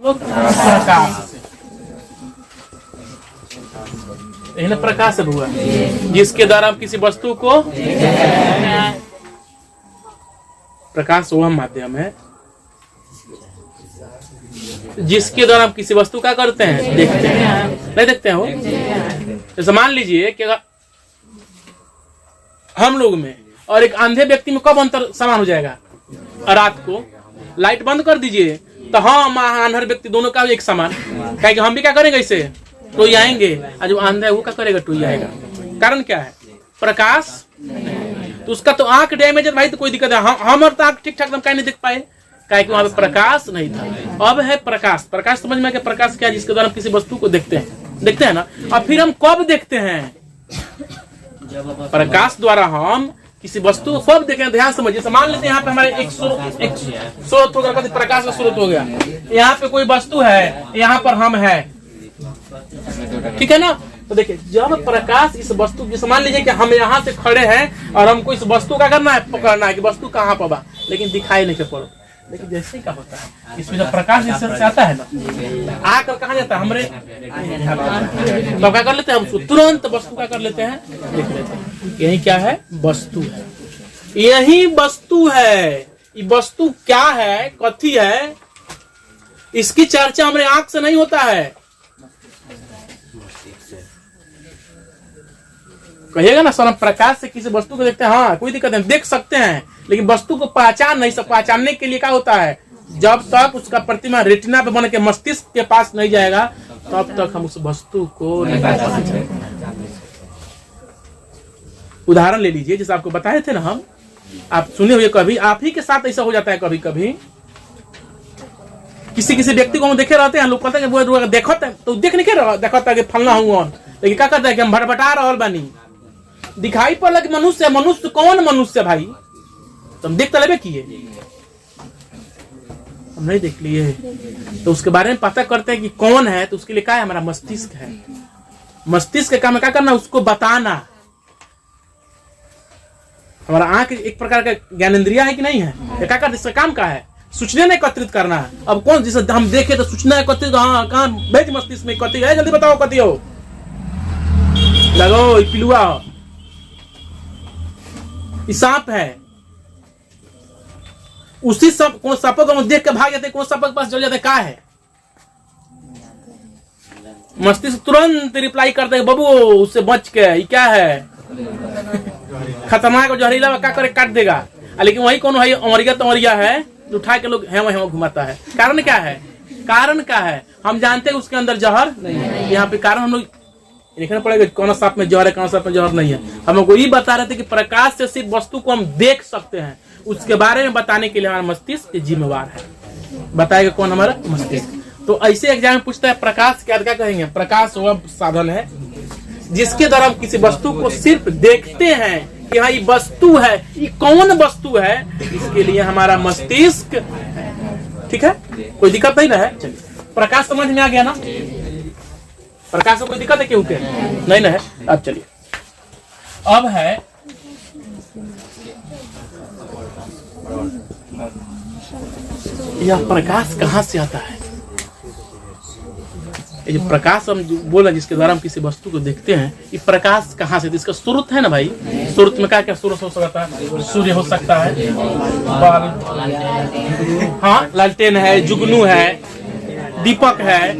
प्रकाश से, यही प्रकाश हुआ जिसके द्वारा हम किसी वस्तु को, प्रकाश वह माध्यम है जिसके द्वारा हम किसी वस्तु का करते हैं, देखते हैं, नहीं देखते हैं हो। जैसे मान लीजिए कि अगर हम लोग में और एक अंधे व्यक्ति में कब अंतर समान हो जाएगा? रात को लाइट बंद कर दीजिए तो हम अंधर व्यक्ति दोनों का एक समान, कहेंगे हम भी क्या करेंगे इसे टोई आएंगे, और जो अंधा है वो क्या करेगा? टोई आएगा। कारण क्या है? प्रकाश। तो उसका तो आंख डैमेज है भाई, तो कोई दिक्कत है। हम और तो आंख ठीक ठाक हम कहीं नहीं देख पाए, काहे कि वहां पे प्रकाश नहीं था। अब है प्रकाश। प्रकाश समझ में आ गया? प्रकाश क्या है? जिसके द्वारा हम किसी वस्तु को देखते हैं ना। और फिर हम कब देखते हैं? प्रकाश द्वारा हम किसी वस्तु को कब देखें? ध्यान समझिए। मान लेते हैं यहाँ पे हमारे एक स्रोत हो गया, प्रकाश का स्रोत हो गया। यहाँ पे कोई वस्तु है, यहाँ पर हम है, ठीक है ना। तो देखिए जब प्रकाश इस वस्तु की, मान लीजिए कि हम यहाँ से खड़े हैं और हमको इस वस्तु का करना है, पकड़ना है कि वस्तु कहाँ पर बा, लेकिन दिखाई नहीं पड़ो। लेकिन जैसे ही क्या होता है, इसमें जब प्रकाश से आता है ना, आकर कहाँ जाता है? हमरे तो क्या कर लेते हैं? हम तुरंत वस्तु का कर लेते हैं, देख लेते हैं। यही क्या है? वस्तु है। यही वस्तु है। ये वस्तु क्या है, कथी है, इसकी चर्चा हमारे आंख से नहीं होता है। कहिएगा ना सर हम प्रकाश से किसी वस्तु को देखते हैं, हाँ कोई दिक्कत नहीं, देख सकते हैं, लेकिन वस्तु को पहचान नहीं सकते। पहचानने के लिए क्या होता है? जब तक उसका प्रतिमा रेटिना पे बन के मस्तिष्क के पास नहीं जाएगा, तब तक हम उस वस्तु को नहीं पहचान। उदाहरण ले लीजिए, जैसे आपको बताए थे ना हम, आप सुने हुए, कभी आप ही के साथ ऐसा हो जाता है। कभी कभी किसी व्यक्ति को हम देखे रहते हैं, लोग कहते हैं वो देखो तो देख नहीं रहा, देखो कि फलना हूँ, लेकिन क्या करता है कि हम भटभटा रहा बानी, दिखाई पड़ लगे मनुष्य। मनुष्य कौन मनुष्य भाई? तुम देख तलबे किए, हम नहीं देख लिए, तो उसके बारे में पता करते हैं कि कौन है। तो उसके लिए क्या है? हमारा मस्तिष्क है। मस्तिष्क का काम क्या करना? उसको बताना। हमारा आंख एक प्रकार का ज्ञानेंद्रिया है कि नहीं है? क्या करते? इसका काम क्या है? सूचना ने एकत्रित करना है। अब कौन, जैसे हम देखे तो सूचना एकत्रित, हाँ कहाँ भेज मस्तिष्क में एकत्रित है, जल्दी बताओ कथी हो, लगो पिलुआ हो, सांप है। उसी सब कौन सांपों को देख के भाग जाते, कौन सांपों के पास चल जाते, क्या है? मस्तिष्क तुरंत रिप्लाई करते हैं, बाबू उससे बच के, ये क्या है, खतरनाक जहरीला, क्या करे, काट देगा। लेकिन वही कौन है? अमरिया तमरिया है, उठा के लोग हेवा घुमाता है। कारण क्या है? कारण क्या है? हम जानते हैं उसके अंदर जहर नहीं है। यहाँ पे कारण हम लोग देखना पड़ेगा कौन सांप में जहर है, कौन सांप में जहर नहीं है। हम लोग को ये बता रहे थे कि प्रकाश से सिर्फ वस्तु को हम देख सकते हैं, उसके बारे में बताने के लिए हमारा मस्तिष्क जिम्मेवार है। बताएगा कौन? हमारा मस्तिष्क। तो ऐसे एग्जाम में पूछता है प्रकाश क्या कहेंगे? प्रकाश वह साधन है जिसके द्वारा हम किसी वस्तु को सिर्फ देखते हैं कि हाँ ये वस्तु है। ये कौन वस्तु है? इसके लिए हमारा मस्तिष्क, ठीक है, कोई दिक्कत नहीं ना है। चलिए प्रकाश समझ में आ गया ना? प्रकाश में कोई दिक्कत है क्यों के? नहीं ना है। अब चलिए, अब है यह प्रकाश कहाँ से आता है? ये जो प्रकाश हम बोला जिसके द्वारा हम किसी वस्तु को देखते हैं, ये प्रकाश कहाँ से? इसका स्रोत है ना भाई। स्रोत में क्या स्रोत हो सकता है? सूर्य हो सकता है, बल्ब, हाँ लालटेन है, जुगनू है, दीपक है।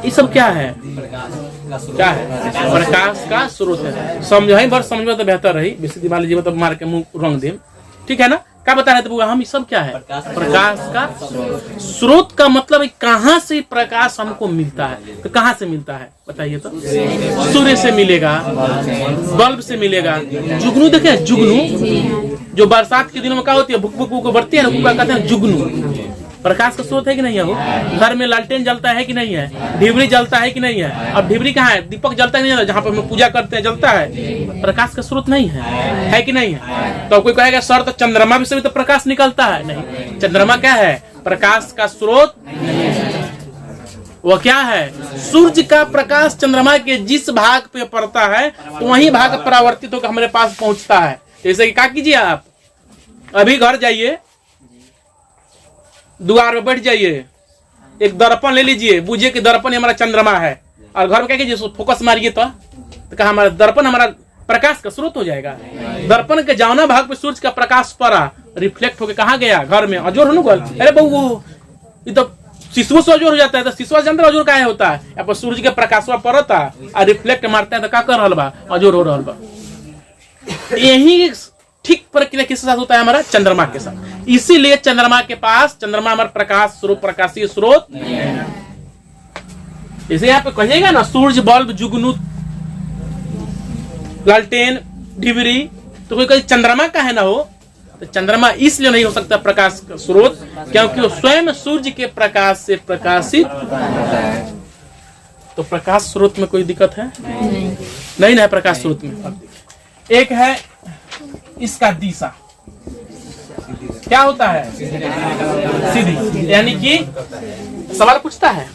ये सब क्या है? क्या है? प्रकाश का स्रोत है। समझो भर समझ में तो बेहतर रही, बेसी दिमाग लीजिए तो मार के मुंह रंग दे, ठीक है ना? क्या बता रहे थे हम? ये सब क्या है? प्रकाश का स्रोत का मतलब है कहाँ से प्रकाश हमको मिलता है। तो कहाँ से मिलता है बताइए तो? सूर्य से मिलेगा, बल्ब से मिलेगा। जुगनू देखे, जुगनू जो बरसात के दिनों में क्या होती है, भुक भुक बढ़ती है ना, उसको कहते हैं जुगनू। प्रकाश का स्रोत है कि नहीं है? वो घर में लालटेन जलता है कि नहीं है? ढिबरी जलता है कि नहीं है? अब ढिबरी कहाँ है? दीपक जलता है कि नहीं है? जहाँ पर हम पूजा करते हैं जलता है। प्रकाश का स्रोत नहीं है कि नहीं है? तो कोई कहेगा सर तो चंद्रमा से भी तो प्रकाश निकलता है। नहीं, चंद्रमा क्या है? प्रकाश का स्रोत नहीं है। वो क्या है? सूर्य का प्रकाश चंद्रमा के जिस भाग पे पड़ता है तो वही भाग परावर्तित होकर हमारे पास पहुंचता है। जैसे कि क्या कीजिए, आप अभी घर जाइए, द्वार पे बैठ जाइए, एक दर्पण ले लीजिए, बूझिए कि दर्पण हमारा चंद्रमा है, और घर में क्या कीजिए, फोकस मारिए तो कहा हमारा दर्पण हमारा प्रकाश का स्रोत हो जाएगा। दर्पण के जौना भाग पे सूर्य का प्रकाश पड़ा, रिफ्लेक्ट होके कहाँ गया, घर में अजोर हो गल। अरे बहू ये तो शिशुओं से अजोर हो जाता है, तो शिशुआ से अजोर का होता है, यहाँ पर सूर्य के प्रकाश पड़ता और रिफ्लेक्ट मारता है तो क्या कर रहा बा, अजोर हो रहा बा। यही ठीक प्रक्रिया किसके साथ होता है, हमारा चंद्रमा के साथ। इसीलिए चंद्रमा के पास, चंद्रमा हमारा प्रकाश स्रोत, प्रकाशीय स्रोत। जैसे यहाँ पे कहिएगा ना सूर्य, बल्ब, जुगनू, लालटेन, डिबरी, तो कोई चंद्रमा का है ना हो, तो चंद्रमा इसलिए नहीं हो सकता प्रकाश का स्रोत क्योंकि वो स्वयं सूर्य के प्रकाश से प्रकाशित। तो प्रकाश स्रोत में कोई दिक्कत है नहीं ना है प्रकाश स्रोत में। एक है इसका दिशा, क्या होता है, सीधी, यानी कि सवाल पूछता है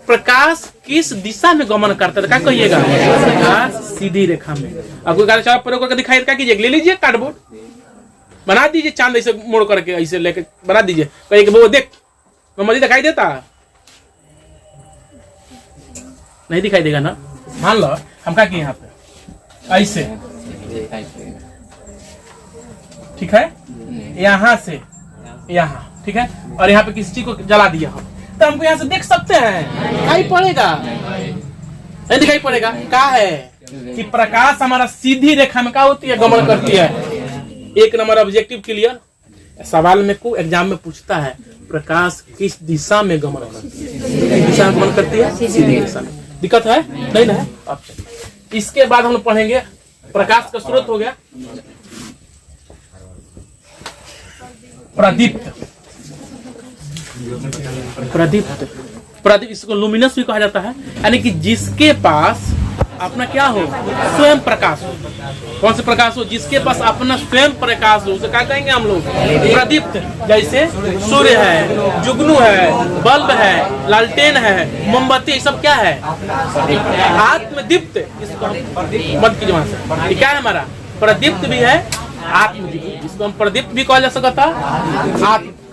प्रकाश किस दिशा में गमन करता है, क्या कहिएगा, प्रकाश सीधी रेखा में। अब कोई गाड़ी प्रयोग करके दिखाई, क्या कीजिए, ले लीजिए कार्डबोर्ड, बना दीजिए चांद ऐसे मोड़ करके, ऐसे लेके बना दीजिए, कहिए वो देख मोमबत्ती दिखाई देता, नहीं दिखाई देगा ना। मान लो हम क्या किए यहाँ पे ऐसे, ठीक है, यहाँ से यहाँ, ठीक है, और यहाँ पे किसी चीज को जला दिया हम, तो हमको यहाँ से देख सकते हैं, दिखाई पड़ेगा, नहीं दिखाई पड़ेगा। क्या है कि प्रकाश हमारा सीधी रेखा में क्या होती है, गमन करती है। एक नंबर ऑब्जेक्टिव क्लियर। सवाल में को एग्जाम में पूछता है प्रकाश किस दिशा में गमन करती है, किस दिशा में गमन करती है, सीधी दिशा में। दिक्कत है नहीं ना है। अब इसके बाद हम लोग पढ़ेंगे प्रकाश का स्रोत हो गया प्रदीप्त। प्रदीप्त, प्रदीप इसको लुमिनस भी कहा जाता है, यानी कि जिसके पास अपना क्या हो, स्वयं प्रकाश हो। कौन से प्रकाश हो, जिसके पास अपना स्वयं प्रकाश हो, उसे क्या कहेंगे हम लोग, प्रदीप्त। जैसे सूर्य है, जुगनू है, बल्ब है, लालटेन है, मोमबत्ती, सब क्या है, आत्मदीप्त। इसको मत की जमा से क्या है हमारा, प्रदीप्त भी है, आत्मदीप्त। इसको हम प्रदीप्त भी कहा जा सकता है,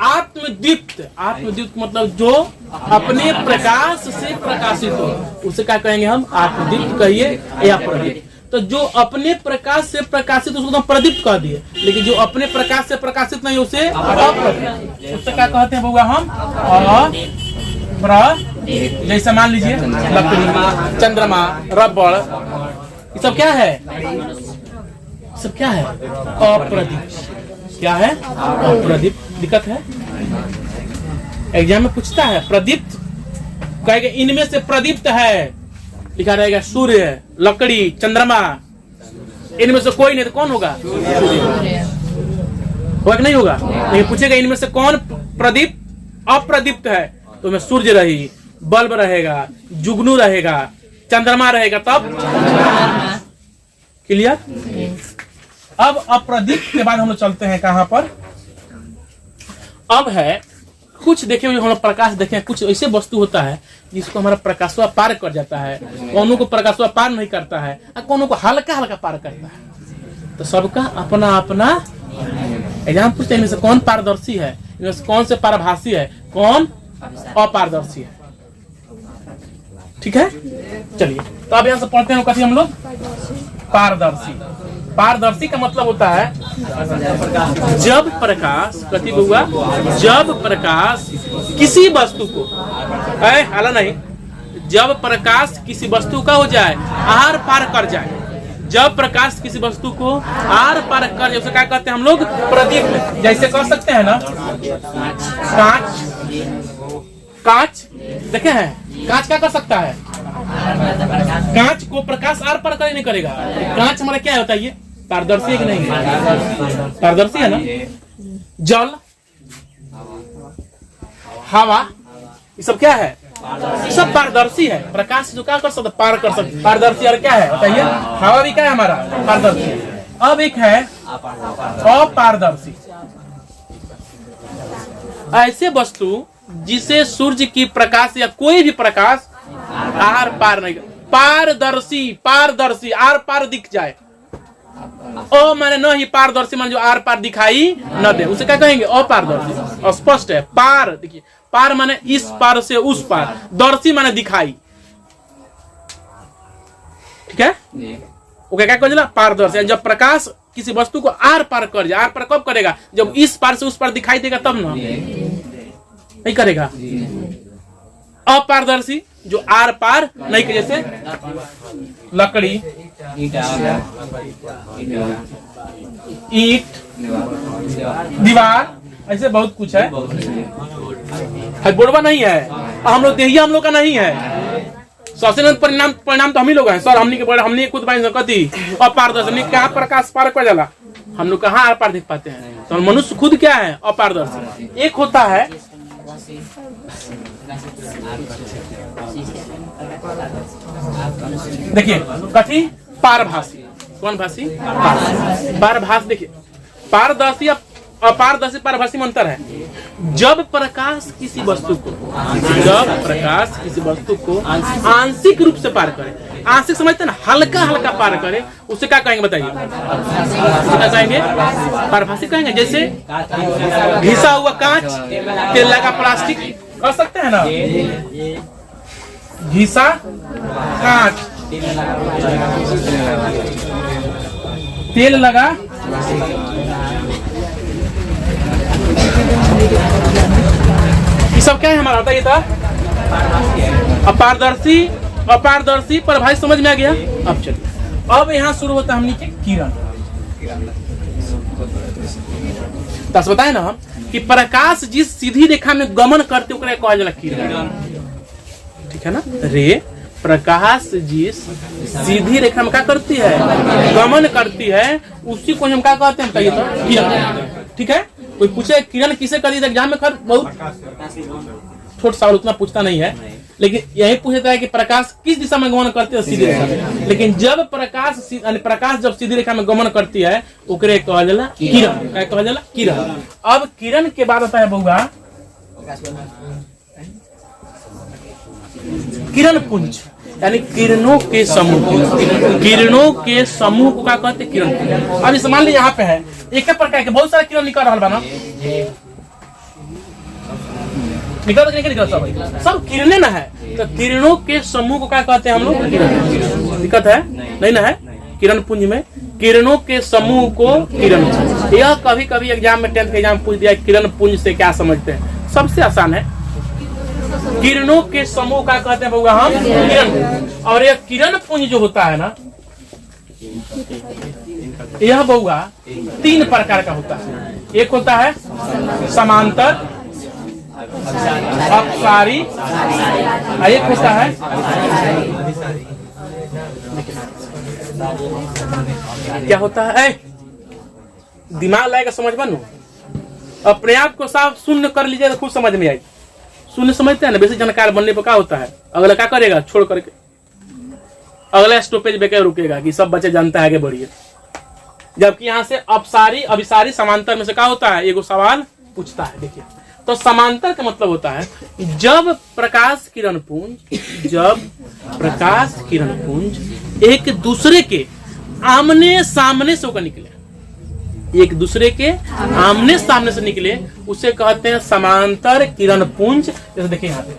आत्मदीप्त। आत्मदीप्त मतलब जो अपने प्रकाश से प्रकाशित हो, उसे क्या कहेंगे हम, आत्मदीप्त कहिए या प्रदीप्त। तो जो अपने प्रकाश से प्रकाशित उसको तो प्रदीप्त कह दिए, लेकिन जो अपने प्रकाश से प्रकाशित नहीं उसे अप्रदीप्त। उससे क्या कहते हैं बउआ हम, अप्रदीप्त। जैसे मान लीजिए लकड़ी, चंद्रमा, रबड़, ये सब क्या है, सब क्या है, अप्रदीप्त। क्या है, अप्रदीप्त। दिक्कत है, एग्जाम में पूछता है प्रदीप्त, कहेगा इनमें से प्रदीप्त है, लिखा रहेगा सूर्य, लकड़ी, चंद्रमा, इनमें से कोई नहीं तो कौन होगा, होगा कि नहीं होगा। लेकिन पूछेगा इनमें से कौन प्रदीप्त अप्रदीप्त है, तो में सूर्य रही, बल्ब रहेगा, जुगनू रहेगा, चंद्रमा रहेगा, तब क्लियर। अब अप्रदीप्त के बाद हम लोग चलते हैं कहां पर, अब है कुछ देखे हुए हम लोग प्रकाश देखे, कुछ ऐसे वस्तु होता है जिसको हमारा प्रकाशवा पार कर जाता है, कौनों को प्रकाशवा पार नहीं करता है, और कौनों को हल्का हल्का पार करता है। तो सबका अपना अपना एग्जाम पूछते हैं, इनमें से कौन पारदर्शी है, इनमें से कौन से पारभासी है, कौन अपारदर्शी है। ठीक है, चलिए तो अब यहाँ से पढ़ते हैं कथी हम लोग, पारदर्शी। पारदर्शी का मतलब होता है जब प्रकाश, कथी हुआ, जब प्रकाश किसी वस्तु को, हाला नहीं, जब प्रकाश किसी वस्तु का हो जाए, आर पार कर जाए, जब प्रकाश किसी वस्तु को आर पार कर जाए, उसे क्या कहते हैं हम लोग, प्रदीप्त। जैसे कह सकते हैं ना कांच, कांच देखे हैं, कांच क्या कर सकता है, कांच को प्रकाश आर पार कर नहीं करेगा। कांच हमारा क्या होता है, ये पारदर्शी है कि नहीं है, पारदर्शी है ना। जल, हवा, ये सब क्या है, ये सब पारदर्शी है। प्रकाश जो क्या कर सकता, पार कर सकता, पारदर्शी। और क्या है बताइए, हवा भी क्या है हमारा, पारदर्शी। अब एक है अपारदर्शी, ऐसे वस्तु जिसे सूर्य की प्रकाश या कोई भी प्रकाश आर पार नहीं, पारदर्शी, पारदर्शी आर पार दिख जाए, ओ माने न ही पारदर्शी माने जो आर पार दिखाई न दे, उसे क्या कहेंगे, अपारदर्शी। स्पष्ट है, पार देखिए, पार माने इस पार से उस पार, दर्शी माने दिखाई, ठीक है। ओके, क्या कहेला? पारदर्शी। जब प्रकाश किसी वस्तु को आर पार कर जाए, आर पार कब करेगा? जब इस पार से उस पार दिखाई देगा तब ना, नहीं करेगा। अपारदर्शी जो आर पार नहीं करे, जैसे लकड़ी, ईंट, दीवार, ऐसे बहुत कुछ है। बोर्डवा नहीं है, हम लोग देहिया हम लोग का नहीं है। सबसे परिणाम तो हम ही लोग हैं सर। हमने खुद कथी अपारदर्शी, क्या प्रकाश पार कर जाला, हम लोग कहाँ आर पार देख पाते हैं। तो मनुष्य खुद क्या है? अपारदर्शी। एक होता है देखिए कथी पारभासी। कौन भाषी? पारभासी। देखिए पारदर्शी अपारदर्शी पारभासी में अंतर है। जब प्रकाश किसी वस्तु को आंशिक रूप से पार करे, आंशिक समझते हैं ना, हल्का हल्का पार करे, उसे क्या कहेंगे बताइए? क्या कहेंगे? पारभासी कहेंगे। जैसे घिसा हुआ कांच, तेल लगा प्लास्टिक, कर सकते हैं ना? घिसा कांच, तेल लगा, ये सब क्या है हमारा? बताइए था अपारदर्शी परिभाषा समझ में आ गया। अब चलिए, अब यहाँ शुरू होता है हम नीचे किरण। दस बताए ना कि प्रकाश जिस सीधी रेखा में गमन करते ओकरा कहल जाला किरण, ठीक है ना रे? प्रकाश जिस सीधी रेखा में क्या करती है? गमन करती है, उसी को हम क्या कहते हैं? बताइए तो किरण, ठीक है। कोई पूछे किरण किसे करी एग्जाम में, खैर बहुत छोटा सवाल, उतना पूछता नहीं है, लेकिन यही पूछता है कि प्रकाश किस दिशा में गमन करती है? सीधी रेखा में। लेकिन जब प्रकाश जब सीधी रेखा में गमन करती है ओकरे कहल जाला किरण। क्या कहल जाला? किरण। अब किरण के बाद आता है बउआ किरण पुंज, यानी किरणों के समूह। किरणों के समूह को क्या कहते हैं? किरण पुंज। अब इस मान लीजिए यहाँ पे है एक प्रकार के बहुत सारे किरण निकल रहा है ना, निकल सब किरणें ना है, तो किरणों के समूह को क्या कहते हैं हम लोग? दिक्कत है नहीं ना है? किरण पुंज में किरणों के समूह को किरण पुंज। यह कभी कभी एग्जाम में 10th के एग्जाम पूछ दिया किरण पुंज से क्या समझते हैं? सबसे आसान है, किरणों के समूह का कहते हैं बउआ हम किरण। और यह किरण पुंज जो होता है ना, यह बउआ 3 प्रकार का होता है। एक होता है समांतर, अपसारी, एक होता है क्या होता है? दिमाग लगाकर समझ बनू, अपने आप को साफ शून्य कर लीजिए तो खुद समझ में आई। शून्य समझते हैं ना, वैसे जानकार बनने पर क्या होता है? अगला क्या करेगा? छोड़ करके अगला स्टॉपेज बेकर रुकेगा कि सब बच्चे जानता है आगे बढ़िए। जबकि यहाँ से अपसारी अभिसारी समांतर में से क्या होता है? एगो सवाल पूछता है। देखिए तो समांतर का मतलब होता है जब प्रकाश किरण पुंज एक दूसरे के आमने सामने से होकर निकले, एक दूसरे के आमने सामने से निकले, उसे कहते हैं समांतर किरण पुंज। जैसे देखिए यहाँ पे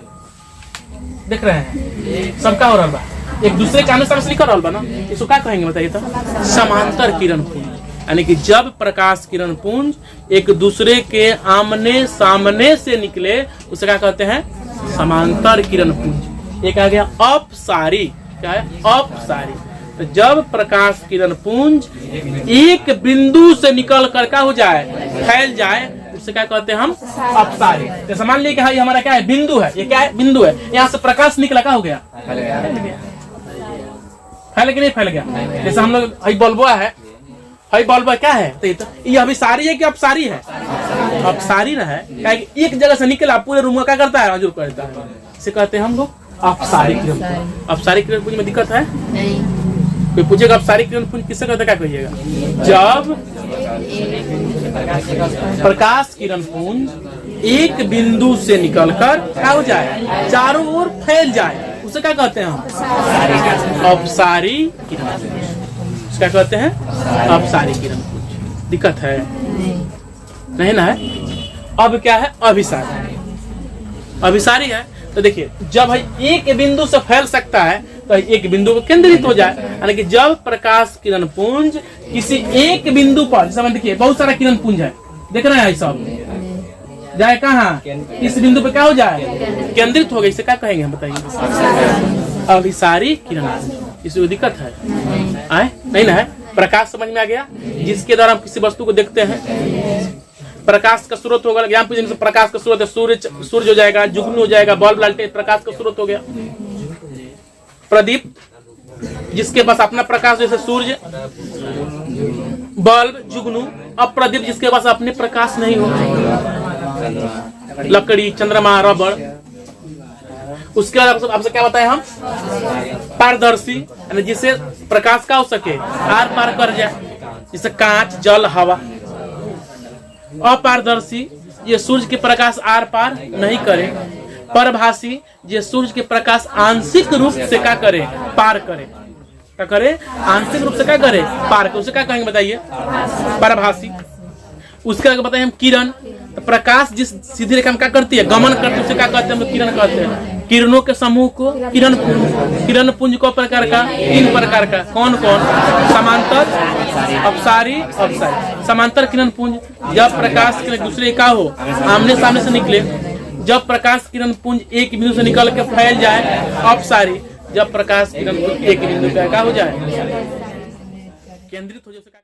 देख रहे हैं सबका हो रहा है, एक दूसरे के आमने सामने से निकल रहा है ना, इसको क्या कहेंगे बताइए तो? समांतर किरण पुंज। यानी कि जब प्रकाश किरण पुंज एक दूसरे के आमने सामने से निकले उसे क्या कहते हैं? समांतर किरण पुंज। एक आ गया अपसारी। क्या है? अपसारी। तो जब प्रकाश किरण पुंज एक बिंदु से निकल कर क्या हो जाए? फैल जाए, उसे क्या कहते हैं हम? अपसारी। जैसे मान लीजिए कि हमारा क्या है? बिंदु है। ये क्या है? बिंदु है। यहाँ से प्रकाश निकला, क्या हो गया? फैल गया नहीं फैल गया? जैसे हम लोग बल्बुआ है, बल्ब क्या है? तो ये अभिसारी है कि अपसारी है? अपसारी ना है, क्या एक जगह से निकला पूरे रूम में क्या करता है? हजूर करता है। इसे कहते हैं हम लोग अपसारी किरण। अपसारी किरण पुंज में दिक्कत है? नहीं। कोई पूछेगा अपसारी किरण पुंज किससे कहते हैं? क्या कहिएगा? जब प्रकाश किरण पुंज एक बिंदु से निकलकर क्या हो जाए? चारों ओर फैल जाए, उसे क्या कहते हैं हम? अपसारी किरण पुंज। क्या कहते हैं? अपसारी किरण पुंज। दिक्कत है? नहीं ना है? अब क्या है? अभिसारी। अभिसारी है। तो देखिए जब भाई एक बिंदु से फैल सकता है तो एक बिंदु को केंद्रित हो जाए, यानी कि जब प्रकाश किरण पुंज किसी एक बिंदु पर, जैसे देखिए बहुत सारा किरण पुंज है, देख रहे हैं सब, जाए कहाँ, इस बिंदु पे क्या हो जाए, केंद्रित हो गए, इसे क्या कहेंगे हम बताइए, अभिसारी किरण पुंज। इसमें दिक्कत है आए नहीं ना है। प्रकाश समझ में आ गया, जिसके द्वारा हम किसी वस्तु को देखते हैं। प्रकाश का स्रोत होगा, ज्ञान पूजन से प्रकाश का स्रोत है, सूर्य हो जाएगा, जुगनू हो जाएगा, बल्ब लालटेन प्रकाश का स्रोत हो गया। प्रदीप जिसके पास अपना प्रकाश, जैसे सूर्य, बल्ब, जुगनू। अब प्रदीप जिसके पास अपने प्रकाश नहीं हो, लकड़ी, चंद्रमा, रबड़। उसके बाद आपसे क्या बताए हम, पारदर्शी, यानी जिसे प्रकाश का हो सके, आर पार कर जाए, जैसे कांच, जल, हवा। अपारदर्शी, ये सूर्य के प्रकाश आर पार नहीं करे। परभासी, ये सूर्य के प्रकाश आंशिक रूप से क्या करे, पार करे। क्या करे, आंशिक रूप से क्या करे, पार करे। उसे क्या कहेंगे बताइए, परभासी। उसके आगे बताइए हम किरण। तो प्रकाश जिस सीधी रेखा में क्या करती है, गमन करती है, उसे क्या कहते हैं, हम किरण कहते हैं। किरणों के समूह को किरण पुंज। किरण पुंज को प्रकार का, 3 प्रकार का, कौन कौन, समांतर, अपसारी, अपसारी। समांतर किरण पुंज, जब प्रकाश किरण दूसरे का हो, आमने सामने से निकले। जब प्रकाश किरण पुंज एक बिंदु से निकल के फैल जाए, अपसारी। जब प्रकाश किरण पुंज एक बिंदु पे क्या हो जाए, केंद्रित हो जाए।